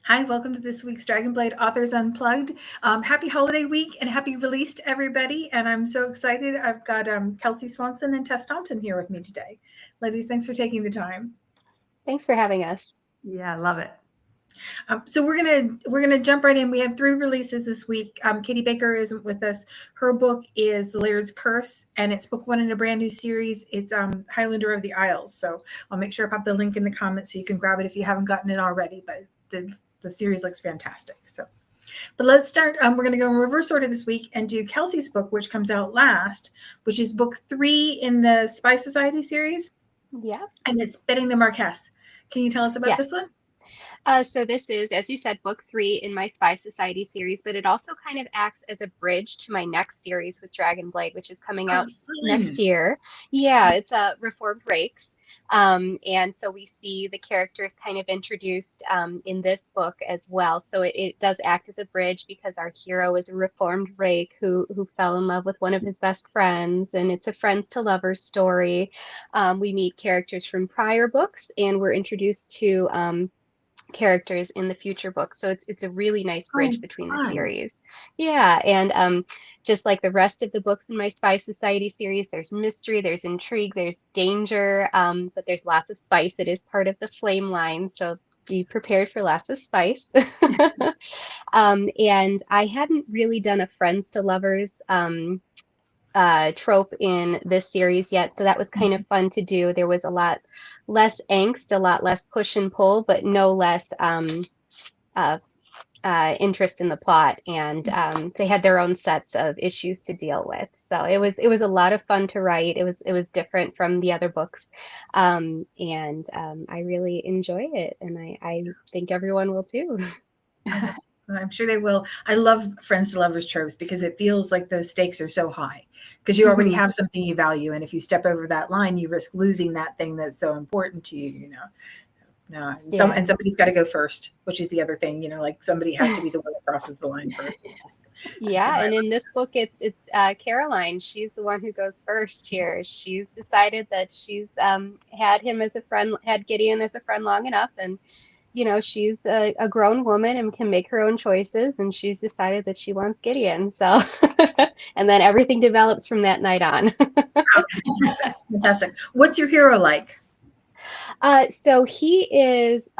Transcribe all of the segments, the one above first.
Hi, welcome to this week's Dragonblade Authors Unplugged. Happy holiday week and happy release to everybody. And I'm so excited. I've got Kelsey Swanson and Tess Thompson here with me today. Ladies, thanks for taking the time. Thanks for having us. Yeah, I love it. So we're gonna jump right in. We have three releases this week. Katie Baker isn't with us. Her book is The Laird's Curse, and it's book one in a brand new series. It's Highlander of the Isles. So I'll make sure I pop the link in the comments so you can grab it if you haven't gotten it already. But the series looks fantastic. So, but let's start. We're going to go in reverse order this week and do Kelsey's book, which comes out last, which is book three in the Spy Society series, Yeah. and it's Betting the Marquess. Can you tell us about Yes. this one? So this is, as you said, book three in my Spy Society series, but it also kind of acts as a bridge to my next series with Dragonblade, which is coming Oh, out next fun. year. Yeah, it's Reformed Rakes. And so we see the characters kind of introduced in this book as well. So it does act as a bridge because our hero is a reformed rake who fell in love with one of his best friends, and it's a friends to lovers story. We meet characters from prior books, and we're introduced to characters in the future books. So it's a really nice Oh, bridge between the fun. series. Yeah, and just like the rest of the books in my Spy Society series, there's mystery, there's intrigue, there's danger, but there's lots of spice. It is part of the flame line, so be prepared for lots of spice. And I hadn't really done a friends to lovers trope in this series yet, so that was kind of fun to do. There was a lot less angst, a lot less push and pull, but no less uh, interest in the plot, and they had their own sets of issues to deal with. So it was a lot of fun to write. It was different from the other books, and I really enjoy it, and I think everyone will too. I'm sure they will. I love friends to lovers tropes because it feels like the stakes are so high because you already have something you value, and if you step over that line, you risk losing that thing that's so important to you. No, Yeah. and somebody's got to go first, which is the other thing. Like somebody has to be the one that crosses the line first. Yeah, and in this book, it's Caroline. She's the one who goes first here. She's decided that she's had him as a friend, had Gideon as a friend long enough, and she's a grown woman and can make her own choices, and she's decided that she wants Gideon. So, and then everything develops from that night on. Fantastic. What's your hero like? So he is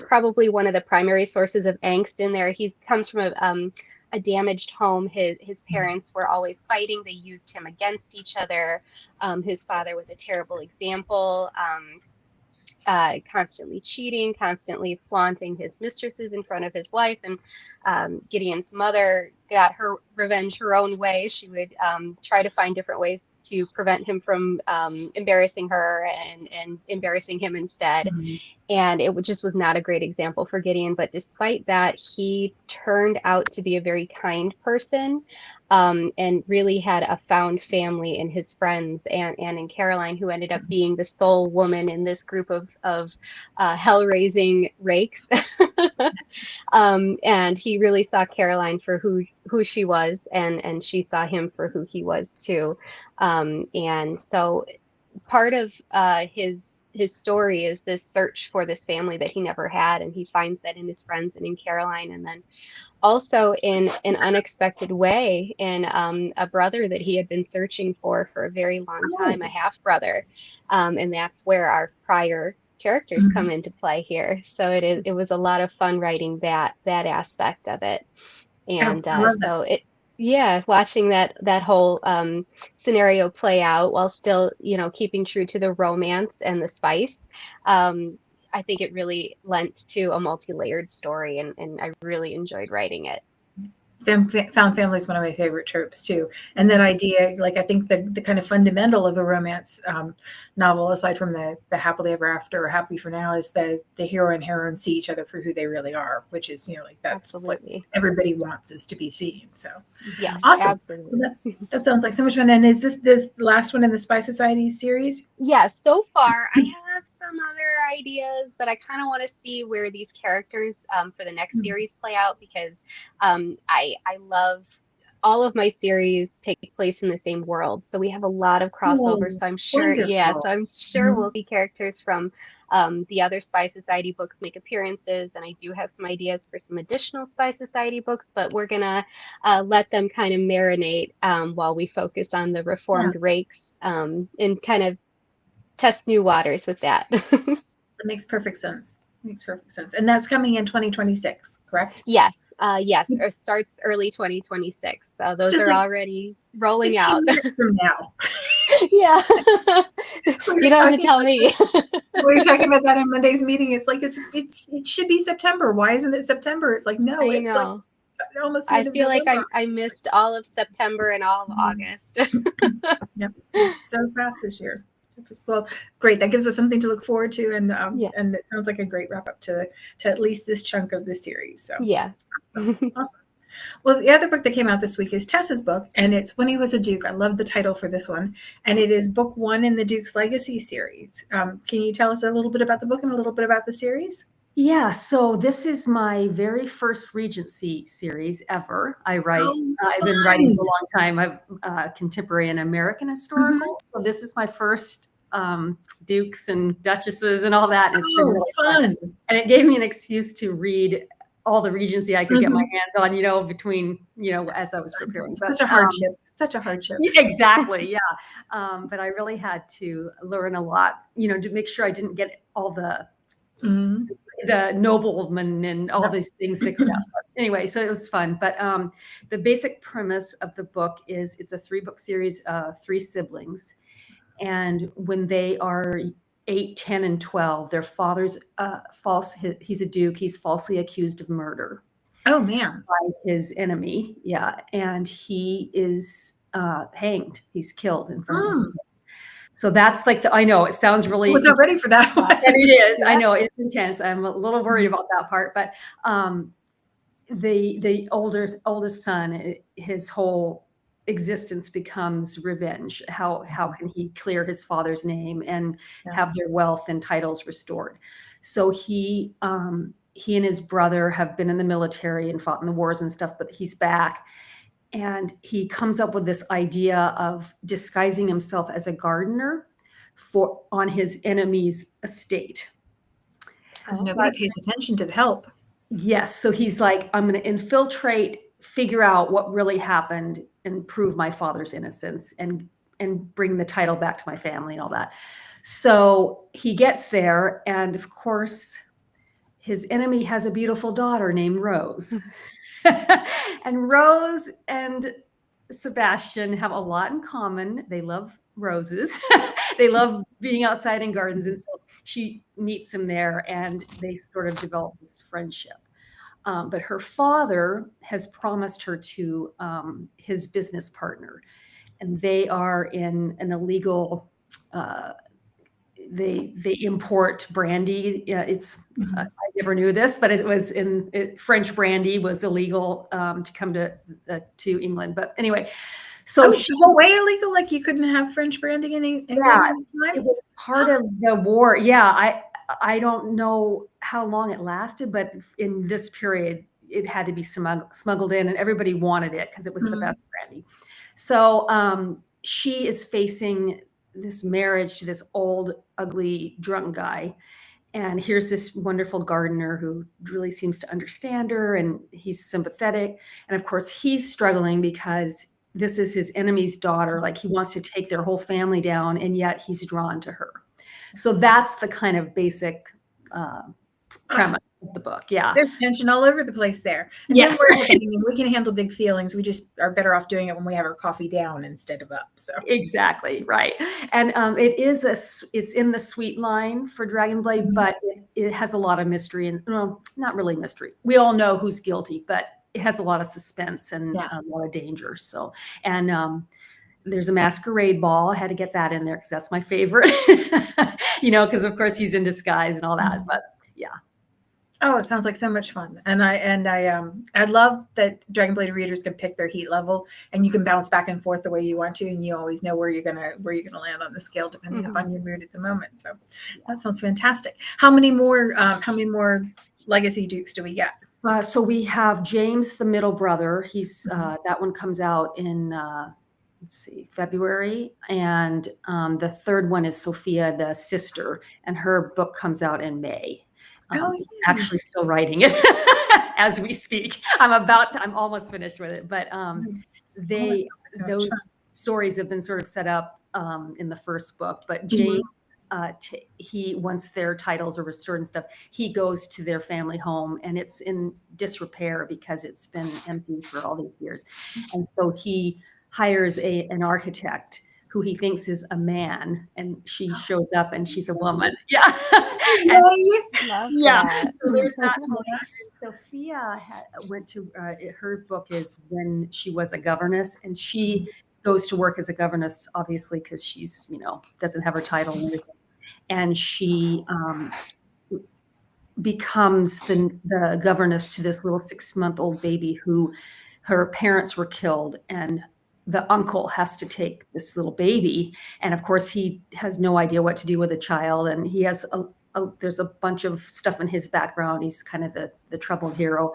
probably one of the primary sources of angst in there. He comes from a damaged home. His parents were always fighting. They used him against each other. His father was a terrible example. Constantly cheating, constantly flaunting his mistresses in front of his wife. And Gideon's mother got her revenge her own way. She would try to find different ways to prevent him from embarrassing her and embarrassing him instead. Mhm. And it just was not a great example for Gideon. But despite that, he turned out to be a very kind person, and really had a found family in his friends and in Caroline, who ended up being the sole woman in this group of hell-raising rakes. And he really saw Caroline for who she was, and she saw him for who he was too. And so part of his story is this search for this family that he never had, and he finds that in his friends and in Caroline, and then also in an unexpected way in a brother that he had been searching for a very long Oh. time, a half brother, and that's where our prior characters come Mhm. into play here. So it was a lot of fun writing that aspect of it, Oh, and I love that. so it yeah, watching that whole scenario play out while still keeping true to the romance and the spice. um, I think it really lent to a multi-layered story, and I really enjoyed writing it. Found family is one of my favorite tropes too, and that idea, like I think the kind of fundamental of a romance novel, aside from the happily ever after or happy for now, is the hero and heroine see each other for who they really are, which is like that's what Absolutely. everybody wants is to be seen. So Yes, awesome. Well, absolutely. that sounds like so much fun. And is this the last one in the Spy Society series? Yeah, so far I have some other ideas, but I kind of want to see where these characters for the next series play out, because I love all of my series take place in the same world, so we have a lot of crossover. Oh, So I'm sure, yeah, wonderful. so I'm sure Mhm. we'll see characters from The other Spy Society books make appearances, and I do have some ideas for some additional Spy Society books, but we're gonna let them kind of marinate while we focus on the Reformed Rakes and kind of test new waters with that. That makes perfect sense. Makes perfect sense. And that's coming in 2026, correct? Yes, yes. It starts early 2026. So those Just are like already rolling 15 out. minutes from now. Yeah. You don't have to tell me. We were talking about that in Monday's meeting. It's like it should be September. Why isn't it September? It's like no, I it's like know. almost the I end of feel like November. I missed all of September and all of August. Yep, so fast this year. Well, great. That gives us something to look forward to, and Yeah. and it sounds like a great wrap up to at least this chunk of the series. So Yeah. awesome. Well, the other book that came out this week is Tessa's book, and it's When He Was a Duke. I love the title for this one, and it is book 1 in the Duke's Legacy series. Can you tell us a little bit about the book and a little bit about the series? Yeah, so this is my very first Regency series ever. I've been writing for a long time. I've contemporary and American historical. So this is my first dukes and duchesses and all that. And it's been really fun. And it gave me an excuse to read all the Regency I could get my hands on, between, as I was preparing. But, such a hardship. Such a hardship. Exactly. Yeah. But I really had to learn a lot, to make sure I didn't get all the noblemen and all these things mixed up. But anyway, so it was fun. But the basic premise of the book is it's a 3-book series of 3 siblings. And when they are 8, 10, and 12, their father's he's a duke. He's falsely accused of murder. Oh, man. By his enemy. Yeah. And he is hanged. He's killed in front of his. So that's like I know it sounds really. I was not ready for that one. And it is. Yeah. I know it's intense. I'm a little worried about that part, but the oldest son, his whole existence becomes revenge. How can he clear his father's name and have their wealth and titles restored? So he and his brother have been in the military and fought in the wars and stuff, but he's back. And he comes up with this idea of disguising himself as a gardener on his enemy's estate. Because nobody pays attention to the help. Yes. So he's like, I'm going to infiltrate, figure out what really happened, and prove my father's innocence and bring the title back to my family and all that. So he gets there. And of course, his enemy has a beautiful daughter named Rose. And Rose and Sebastian have a lot in common. They love roses. They love being outside in gardens. And so she meets him there and they sort of develop this friendship. But her father has promised her to his business partner. And they are in an illegal, they import brandy. It's I never knew this, but it was French brandy was illegal to come to England. But anyway, so the way illegal, like you couldn't have French brandy in England at the time? It was part of the war. Yeah, I don't know how long it lasted, but in this period, it had to be smuggled in, and everybody wanted it because it was the best brandy. So she is facing this marriage to this old, ugly, drunk guy. And here's this wonderful gardener who really seems to understand her, and he's sympathetic. And of course, he's struggling because this is his enemy's daughter. Like he wants to take their whole family down, and yet he's drawn to her. So that's the kind of basic premise of the book. Yeah. There's tension all over the place there. And yes. We can handle big feelings. We just are better off doing it when we have our coffee down instead of up. So exactly. Right. And it's in the sweet line for Dragonblade, but it has a lot of mystery and not really mystery. We all know who's guilty, but it has a lot of suspense and a lot of danger. So, and there's a masquerade ball. I had to get that in there because that's my favorite, because of course he's in disguise and all that, but yeah. Oh, it sounds like so much fun. And I love that Dragonblade readers can pick their heat level and you can bounce back and forth the way you want to, and you always know where you're gonna land on the scale depending upon your mood at the moment. So that sounds fantastic. How many more Legacy Dukes do we get? So we have James, the middle brother. He's that one comes out in let's see, February. And the third one is Sophia, the sister, and her book comes out in May. Oh, yeah. Actually still writing it as we speak. I'm almost finished with it, but those stories have been sort of set up in the first book, but James, he, once their titles are restored and stuff, he goes to their family home, and it's in disrepair because it's been empty for all these years. And so he hires an architect who he thinks is a man, and she shows up and she's a woman. Yeah. Yeah. So there's that. Sophia went to her book is when she was a governess, and she goes to work as a governess, obviously, because she's, doesn't have her title and everything. And she becomes the governess to this little 6-month-old baby who her parents were killed, and the uncle has to take this little baby. And of course, he has no idea what to do with a child. And he has there's a bunch of stuff in his background. He's kind of the troubled hero.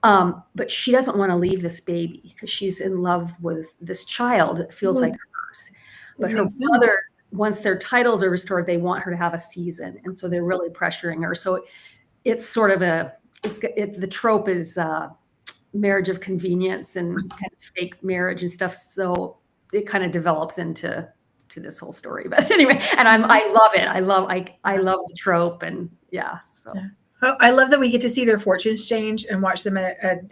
But she doesn't want to leave this baby because she's in love with this child. It feels like hers. But her brother, once their titles are restored, they want her to have a season. And so they're really pressuring her. So it's sort of the trope is marriage of convenience and kind of fake marriage and stuff. So it kind of develops into this whole story. But anyway, and I love it. I love the trope, and so. Yeah. Oh, I love that we get to see their fortunes change and watch them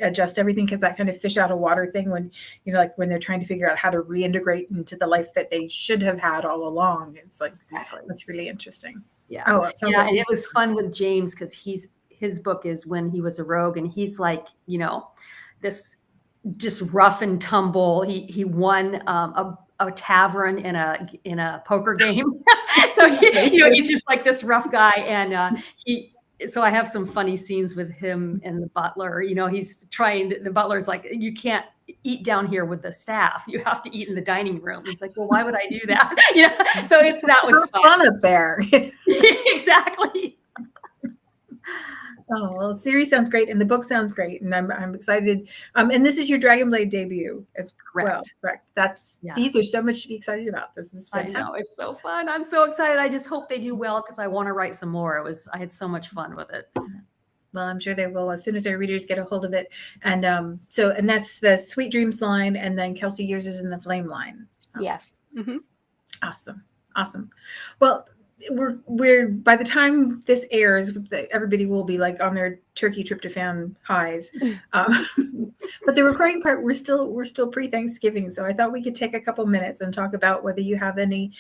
adjust everything, because that kind of fish out of water thing when, like when they're trying to figure out how to reintegrate into the life that they should have had all along. It's like, exactly. That's really interesting. Yeah. Oh, and it was fun with James because his book is when he was a rogue, and he's like, this just rough and tumble. He won a tavern in a poker game. So he's just like this rough guy, and so I have some funny scenes with him and the butler. The butler's like, you can't eat down here with the staff. You have to eat in the dining room. He's like, well, why would I do that? So that was fun up there. Exactly. Oh, well, the series sounds great, and the book sounds great, and I'm excited. And this is your Dragonblade debut as well, correct? See, there's so much to be excited about. This is fantastic. I know, it's so fun. I'm so excited. I just hope they do well because I want to write some more. I had so much fun with it. Well, I'm sure they will as soon as our readers get a hold of it. And and that's the Sweet Dreams line, and then Kelsey, yours is in the Flame line. Yes. Mm-hmm. Awesome. Well, we're by the time this airs, everybody will be like on their turkey tryptophan highs. But the recording part, we're still pre-Thanksgiving, so I thought we could take a couple minutes and talk about whether you have any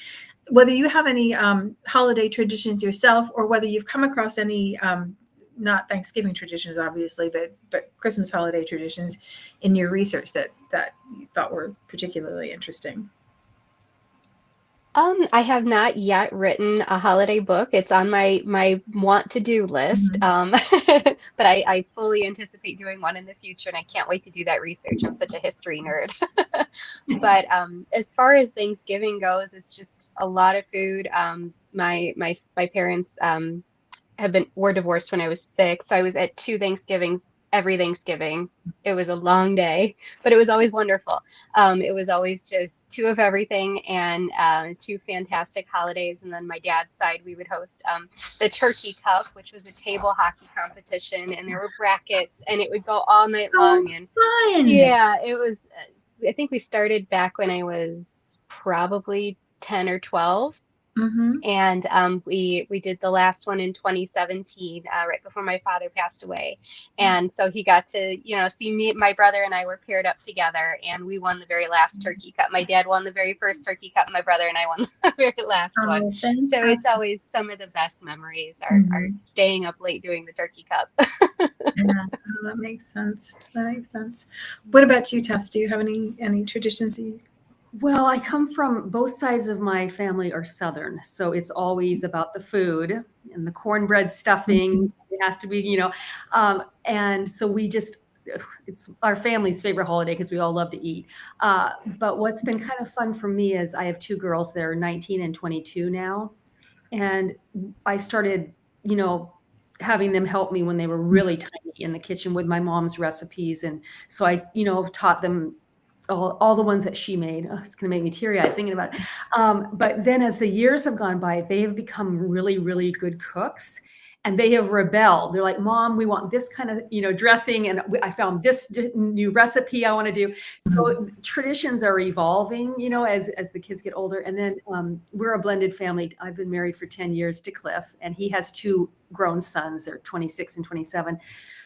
holiday traditions yourself, or whether you've come across any not Thanksgiving traditions, obviously, but Christmas holiday traditions in your research that you thought were particularly interesting. I have not yet written a holiday book. It's on my want to do list. But I fully anticipate doing one in the future, and I can't wait to do that research. I'm such a history nerd. But as far as Thanksgiving goes, it's just a lot of food. My parents were divorced when I was 6, so I was at 2 Thanksgivings every Thanksgiving. It was a long day, but it was always wonderful. It was always just 2 of everything, and 2 fantastic holidays. And then my dad's side, we would host the Turkey Cup, which was a table hockey competition, and there were brackets, and it would go all night long. And fun. Yeah, it was. I think we started back when I was probably 10 or 12. Mm-hmm. And we did the last one in 2017, right before my father passed away. And so he got to, see me, my brother and I were paired up together, and we won the very last turkey cup. My dad won the very first turkey cup. My brother and I won the very last one. Fantastic. So it's always some of the best memories are staying up late doing the turkey cup. Yeah, that makes sense. What about you, Tess? Do you have any traditions that you... Well, I come from both sides of my family are Southern, so it's always about the food and the cornbread stuffing. It has to be, and so it's our family's favorite holiday because we all love to eat. But what's been kind of fun for me is I have 2 girls that are 19 and 22 now, and I started, having them help me when they were really tiny in the kitchen with my mom's recipes, and so I, taught them all the ones that she made. Oh, it's going to make me teary-eyed thinking about it. But then as the years have gone by, they have become really, really good cooks. And they have rebelled. They're like, Mom, we want this kind of, dressing. And I found this new recipe I want to do. So traditions are evolving, as the kids get older. And then we're a blended family. I've been married for 10 years to Cliff, and he has 2 grown sons. They're 26 and 27.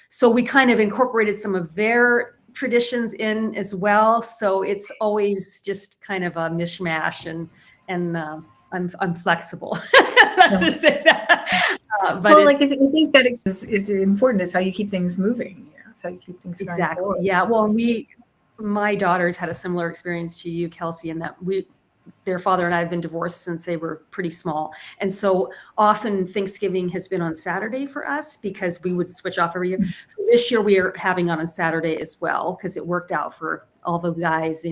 So we kind of incorporated some of their traditions in as well. So it's always just kind of a mishmash, and I'm flexible. That's to say that. But well, like I think that is important. Is how you keep things moving. It's how you keep things going exactly forward. Yeah. Well, my daughters had a similar experience to you, Kelsey, in that their father and I have been divorced since they were pretty small, and so often Thanksgiving has been on Saturday for us because we would switch off every year. So this year we are having on a Saturday as well because it worked out for all the guys.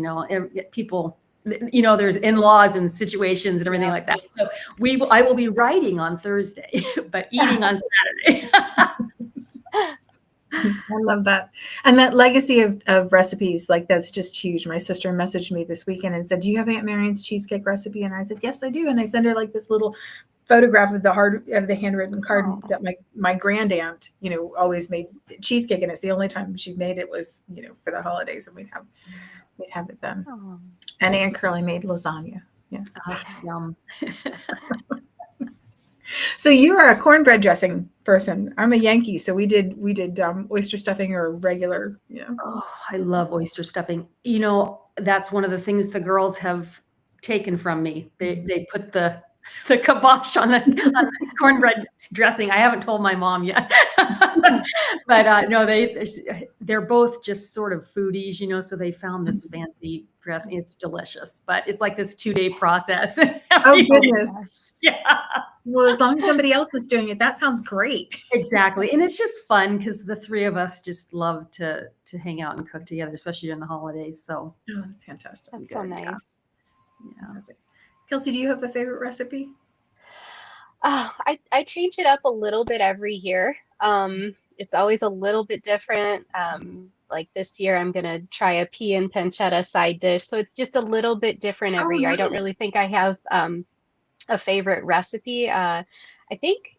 People. There's in-laws and situations and everything like that. So I will be writing on Thursday, but eating on Saturday. I love that. And that legacy of recipes, like that's just huge. My sister messaged me this weekend and said, do you have Aunt Marion's cheesecake recipe? And I said, yes, I do. And I sent her like this little photograph of the handwritten card that my grand aunt, always made cheesecake. And it's the only time she made it was, for the holidays, and we'd have it then. Oh. And Aunt Curly made lasagna. Yeah. Yum. So you are a cornbread dressing person. I'm a Yankee, so we did oyster stuffing or regular. Oh, I love oyster stuffing. That's one of the things the girls have taken from me. They put the kibosh on the cornbread dressing. I haven't told my mom yet, but no, they're both just sort of foodies, so they found this fancy dressing. It's delicious, but it's like this 2-day process. Oh goodness. Yeah. Well, as long as somebody else is doing it, that sounds great. Exactly. And it's just fun because the 3 of us just love to hang out and cook together, especially during the holidays. So that's fantastic. That's so nice. Yeah. Fantastic. Kelsey, do you have a favorite recipe? Oh, I change it up a little bit every year. It's always a little bit different. Like this year, I'm going to try a pea and pancetta side dish. So it's just a little bit different every year. I don't really think I have a favorite recipe. I think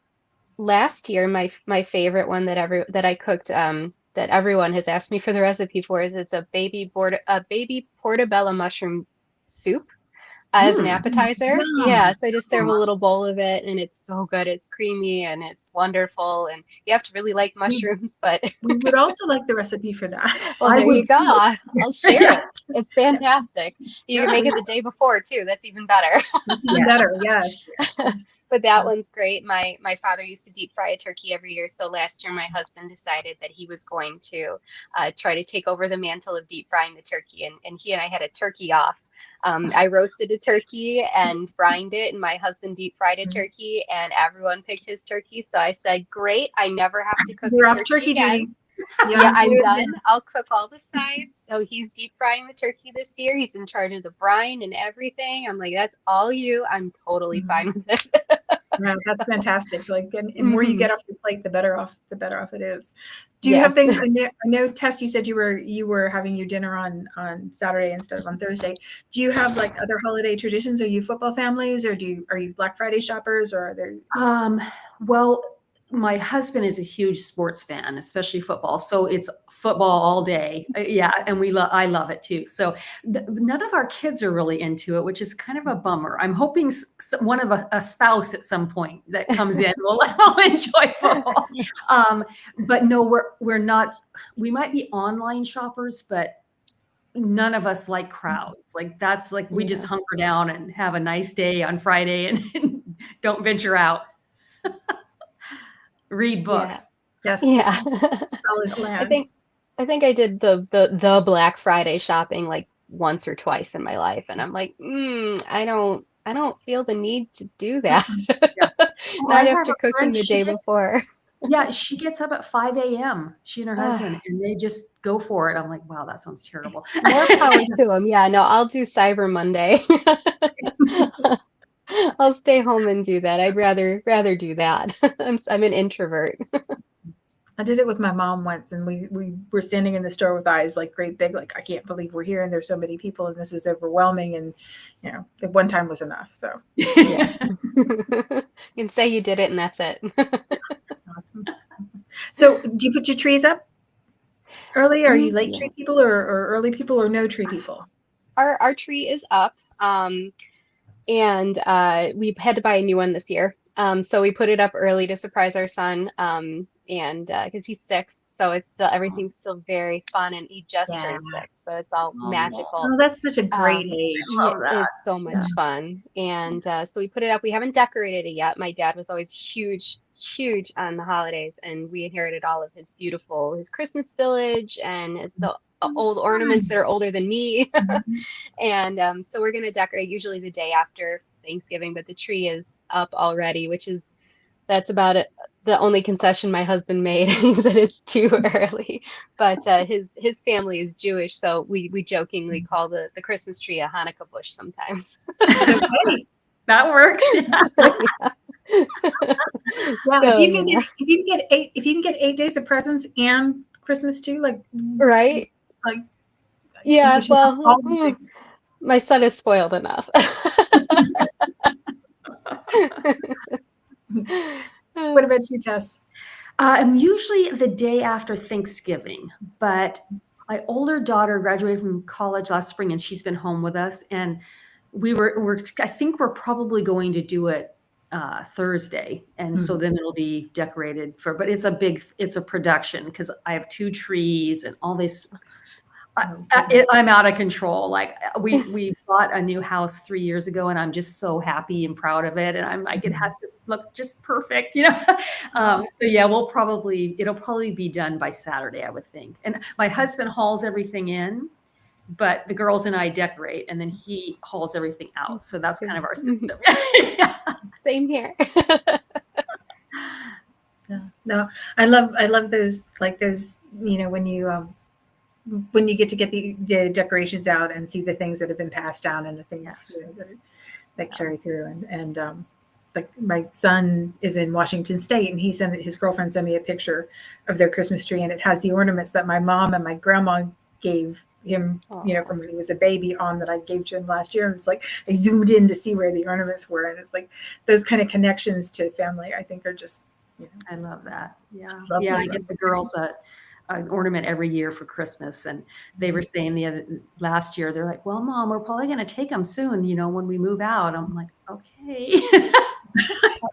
last year, my favorite one that I cooked that everyone has asked me for the recipe for is it's a baby portobello mushroom soup. As an appetizer. Yeah, so I just serve a little bowl of it, and it's so good. It's creamy and it's wonderful, and you have to really like mushrooms, but we would also like the recipe for that. Well, there you go. I'll share it. It's fantastic. You can make it the day before too. That's even better. That's even better. Yes. But that one's great. My father used to deep fry a turkey every year. So last year, my husband decided that he was going to try to take over the mantle of deep frying the turkey. And he and I had a turkey off. I roasted a turkey and brined it, and my husband deep fried a turkey, and everyone picked his turkey. So I said, great, I never have to cook a turkey again. Yeah, I'm done. I'll cook all the sides. So he's deep frying the turkey this year. He's in charge of the brine and everything. I'm like, that's all you. I'm totally fine with it. Yeah, that's fantastic. Like, and more you get off your plate, the better off it is. Do you have things? I know, Tess, you said you were having your dinner on Saturday instead of on Thursday. Do you have like other holiday traditions? Are you football families, or are you Black Friday shoppers, or are there? Well, my husband is a huge sports fan, especially football. So it's football all day. Yeah. And I love it too. So none of our kids are really into it, which is kind of a bummer. I'm hoping one of a spouse at some point that comes in will enjoy football. But no, we're not, we might be online shoppers, but none of us like crowds. Like that's like, we just hunker down and have a nice day on Friday and don't venture out. Read books. Yes. Yeah. Solid plan. I think I did the Black Friday shopping like once or twice in my life, and I'm like, I don't feel the need to do that. Not after cooking the day before. Yeah, she gets up at 5 a.m. She and her husband, and they just go for it. I'm like, wow, that sounds terrible. More power to them. Yeah, no, I'll do Cyber Monday. I'll stay home and do that. I'd rather do that. I'm an introvert. I did it with my mom once, and we were standing in the store with eyes like great big, like I can't believe we're here, and there's so many people, and this is overwhelming, and the one time was enough. So Yeah. You can say you did it, and that's it. awesome. So do you put your trees up early? Are you late Yeah. tree people or early people or no tree people? Our tree is up, and we had to buy a new one this year. So we put it up early to surprise our son, and because he's 6, so it's still everything's still very fun, and he just Yeah. turned 6, so it's all magical. Oh, that's such a great age. love that. It's so much fun, and so we put it up. We haven't decorated it yet. My dad was always huge on the holidays, and we inherited all of his Christmas village and the old ornaments that are older than me. And so we're gonna decorate usually the day after Thanksgiving, but the tree is up already, that's about it. The only concession my husband made. He said it's too early, but his family is Jewish, so we jokingly call the Christmas tree a Hanukkah bush sometimes. Okay. That works. Yeah, So, if you can get 8 days of presents and Christmas too, like right? like Yeah, we should have all the well, things. my son is spoiled enough. What about you, Tess? I'm usually the day after Thanksgiving, but my older daughter graduated from college last spring, and she's been home with us. And I think we're probably going to do it Thursday, and so then it'll be decorated but it's a production because I have 2 trees and all this. I'm out of control. Like we bought a new house 3 years ago, and I'm just so happy and proud of it. And I'm like, it has to look just perfect, So yeah, it'll probably be done by Saturday, I would think. And my husband hauls everything in, but the girls and I decorate, and then he hauls everything out. So that's kind of our system. Same here. Yeah. No, I love those, like those, when you get to get the decorations out and see the things that have been passed down and the things that carry through. And like my son is in Washington State, and his girlfriend sent me a picture of their Christmas tree, and it has the ornaments that my mom and my grandma gave him, from when he was a baby on, that I gave to him last year. And it's like I zoomed in to see where the ornaments were, and it's like those kind of connections to family, I think, are just I love that. Yeah. lovely. I get the girls an ornament every year for Christmas, and they were saying last year, they're like, well, Mom, we're probably going to take them soon, when we move out. I'm like, okay.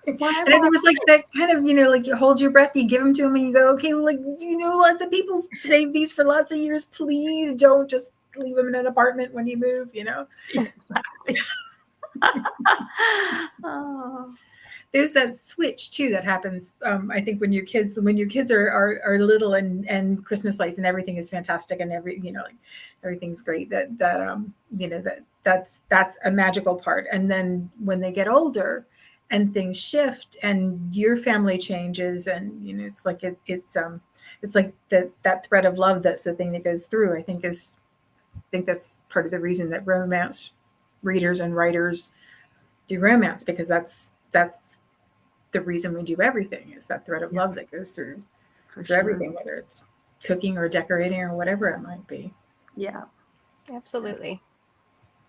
And there was like that kind of, like you hold your breath, you give them to them, and you go, okay, well, like, lots of people save these for lots of years. Please don't just leave them in an apartment when you move, Exactly. Oh. There's that switch too that happens. I think when your kids are little, and Christmas lights and everything is fantastic, and like everything's great. That's a magical part. And then when they get older, and things shift, and your family changes, and it's like it's like that thread of love that's the thing that goes through. I think that's part of the reason that romance readers and writers do romance, because that's the reason we do everything, is that thread of love that goes through everything, whether it's cooking or decorating or whatever it might be. Yeah, absolutely.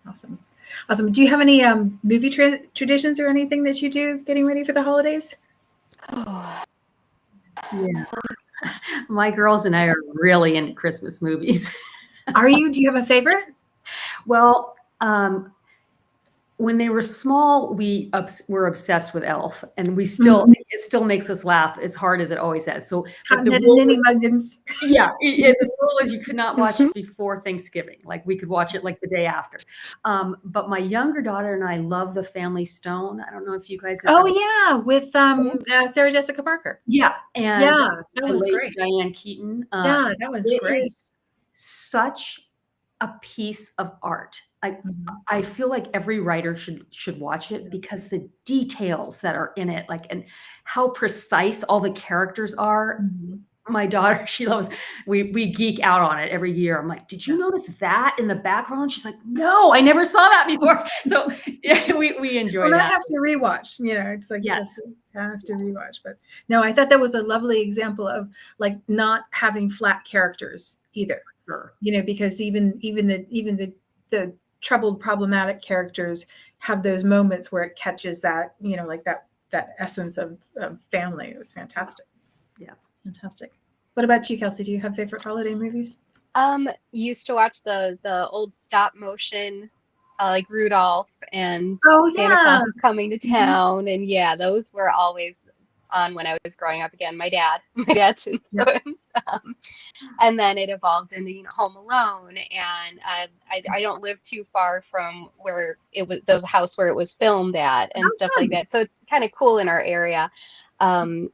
Awesome. Do you have any movie traditions or anything that you do getting ready for the holidays? Oh. Yeah. My girls and I are really into Christmas movies. Are you? Do you have a favorite? Well, when they were small, we were obsessed with Elf, and we still it still makes us laugh as hard as it always has. So the rule was, the rule is you could not watch it before Thanksgiving. Like we could watch it like the day after. But my younger daughter and I love The Family Stone. I don't know if you guys have with Sarah Jessica Parker. Yeah, and that was great. Diane Keaton. That was great. Is such a piece of art. I feel like every writer should watch it, because the details that are in it, like, and how precise all the characters are. my daughter, she loves, we geek out on it every year. I'm like, did you notice that in the background? She's like, no, I never saw that before. So yeah, we enjoy Well, that. I have to rewatch, it's like, Yes. I have to rewatch, but no, I thought that was a lovely example of like not having flat characters either, Sure. because even the troubled, problematic characters have those moments where it catches that, like that essence of family. It was fantastic. Yeah. Fantastic. What about you, Kelsey? Do you have favorite holiday movies? Used to watch the old stop motion, like Rudolph and Oh, Santa yeah. Claus is coming to town, and yeah, those were always on when I was growing up. Again, my dad's influence, and then it evolved into Home Alone, and I don't live too far from where it was, the house where it was filmed at, and stuff like that. So it's kind of cool in our area. And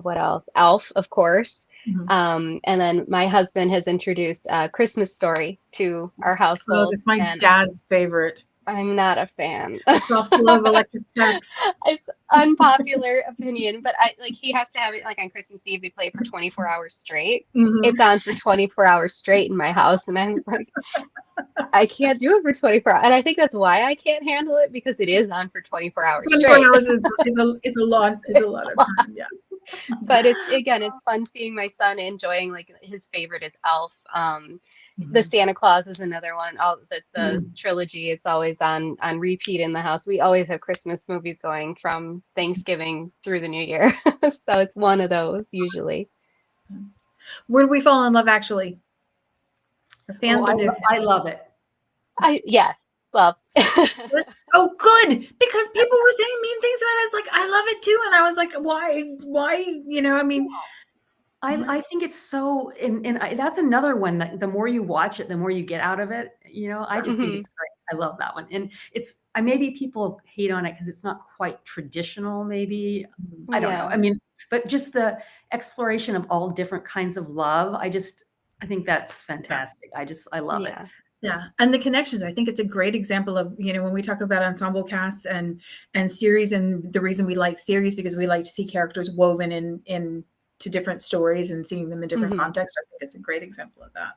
what else? Elf, of course. And then my husband has introduced Christmas Story to our household. Oh, that's my dad's favorite. I'm not a fan. Soft Glove Electric Sex. It's unpopular opinion, but he has to have it like on Christmas Eve. They play it for 24 hours straight. It's on for 24 hours straight in my house, and I'm like, I can't do it for 24 hours. And I think that's why I can't handle it, because it is on for 24 hours 24 straight. hours is a lot of time. Yeah. But it's fun seeing my son enjoying, like, his favorite is Elf. The Santa Claus is another one. All the trilogy, it's always on repeat in the house. We always have Christmas movies going from Thanksgiving through the New Year. So it's one of those usually. Where do we fall in Love Actually? Fans or new? I love it. Love. Oh, good, because people were saying mean things about it. I was like, I love it too, and I was like, why? I mean, I think it's so, and that's another one that the more you watch it, the more you get out of it. I just think it's great. I love that one. And maybe people hate on it because it's not quite traditional, maybe. I don't know. I mean, but just the exploration of all different kinds of love. I think that's fantastic. I love it. Yeah. And the connections, I think it's a great example of, when we talk about ensemble casts and series, and the reason we like series, because we like to see characters woven in to different stories and seeing them in different contexts. I think it's a great example of that.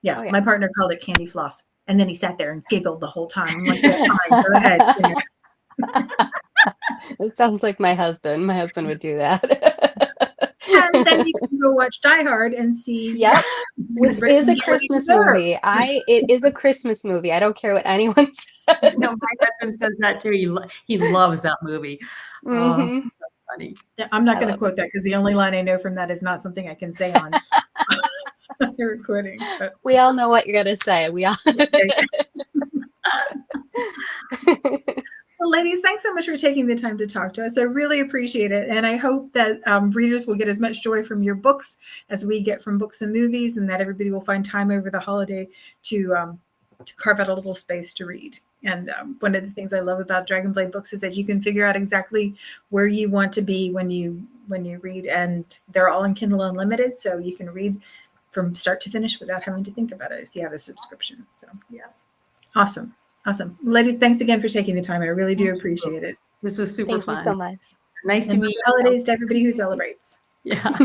Yeah. My partner called it candy floss. And then he sat there and giggled the whole time. I'm like, yeah, fine, go ahead. It sounds like my husband. My husband would do that. And then you can go watch Die Hard and see. Yep. Which is a Christmas movie. It is a Christmas movie. I don't care what anyone says. No, my husband says that too. He loves that movie. That's funny. Yeah, I'm not going to quote that, because the only line I know from that is not something I can say on the recording. But. We all know what you're going to say. We all. Well, ladies, thanks so much for taking the time to talk to us. I really appreciate it. And I hope that readers will get as much joy from your books as we get from books and movies, and that everybody will find time over the holiday to carve out a little space to read. And one of the things I love about Dragonblade books is that you can figure out exactly where you want to be when you read, and they're all in Kindle Unlimited, so you can read from start to finish without having to think about it if you have a subscription. So yeah, awesome. Ladies, thanks again for taking the time. I really do appreciate it. This was super fun. Thank you so much. Nice to meet you. Holidays to everybody who celebrates. Yeah.